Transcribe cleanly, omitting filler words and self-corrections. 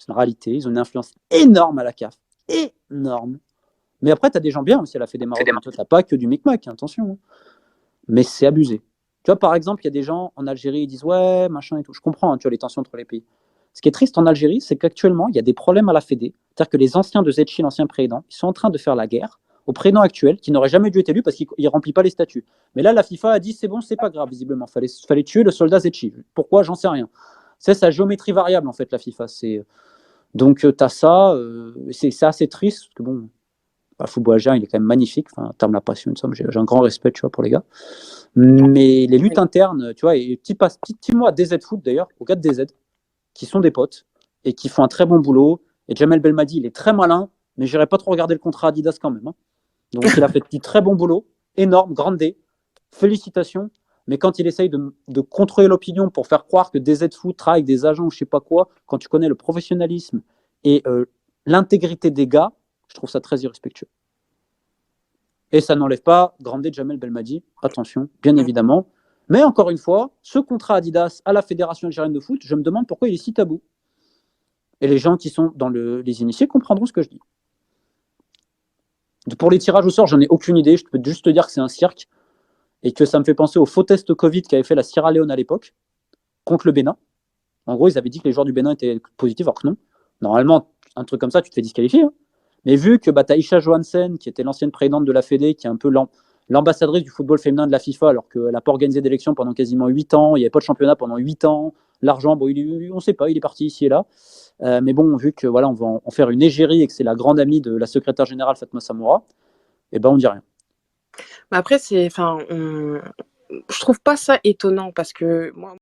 c'est une réalité. Ils ont une influence énorme à la CAF. Énorme. Mais après, tu as des gens bien aussi à la Fédé Maroc. Tu n'as pas que du micmac, attention. Hein. Mais c'est abusé. Tu vois, par exemple, il y a des gens en Algérie, ils disent ouais, machin et tout. Je comprends, hein, tu vois, les tensions entre les pays. Ce qui est triste en Algérie, c'est qu'actuellement, il y a des problèmes à la Fédé. C'est-à-dire que les anciens de Zetchi, l'ancien président, ils sont en train de faire la guerre au président actuel, qui n'aurait jamais dû être élu parce qu'il ne remplit pas les statuts. Mais là, la FIFA a dit c'est bon, c'est pas grave, visiblement. Fallait tuer le soldat Zetchi. Pourquoi? J'en sais rien. C'est sa géométrie variable, en fait, la FIFA. Donc, tu as ça. C'est assez triste, parce que bon, le football algérien, il est quand même magnifique. Enfin, en termes de la passion, j'ai un grand respect, tu vois, pour les gars. Mais les luttes internes, tu vois, et petit mot à DZ Foot d'ailleurs, aux gars de DZ, qui sont des potes et qui font un très bon boulot. Et Jamel Belmadi, il est très malin, mais j'irai pas trop regarder le contrat Adidas quand même. Hein. Donc il a fait du très bon boulot, énorme, grande D. Félicitations. Mais quand il essaye de contrôler l'opinion pour faire croire que DZ Foot travaille avec des agents ou je sais pas quoi, quand tu connais le professionnalisme et l'intégrité des gars, je trouve ça très irrespectueux. Et ça n'enlève pas Grande Jamel Belmadi, attention, bien évidemment. Mais encore une fois, ce contrat Adidas à la Fédération algérienne de foot, je me demande pourquoi il est si tabou. Et les gens qui sont dans les initiés comprendront ce que je dis. Pour les tirages au sort, j'en ai aucune idée. Je peux juste te dire que c'est un cirque et que ça me fait penser au faux test Covid qu'avait fait la Sierra Leone à l'époque contre le Bénin. En gros, ils avaient dit que les joueurs du Bénin étaient positifs, alors que non. Normalement, un truc comme ça, tu te fais disqualifier. Hein. Mais vu que tu as Isha Johansen, qui était l'ancienne présidente de la Fédé, qui est un peu l'ambassadrice du football féminin de la FIFA, alors qu'elle n'a pas organisé d'élection pendant quasiment 8 ans, il n'y avait pas de championnat pendant 8 ans, l'argent, bon, on ne sait pas, il est parti ici et là. Mais bon, vu que voilà, on va en faire une égérie et que c'est la grande amie de la secrétaire générale Fatma Samoura, eh ben on dit rien. Mais après, je trouve pas ça étonnant parce que moi,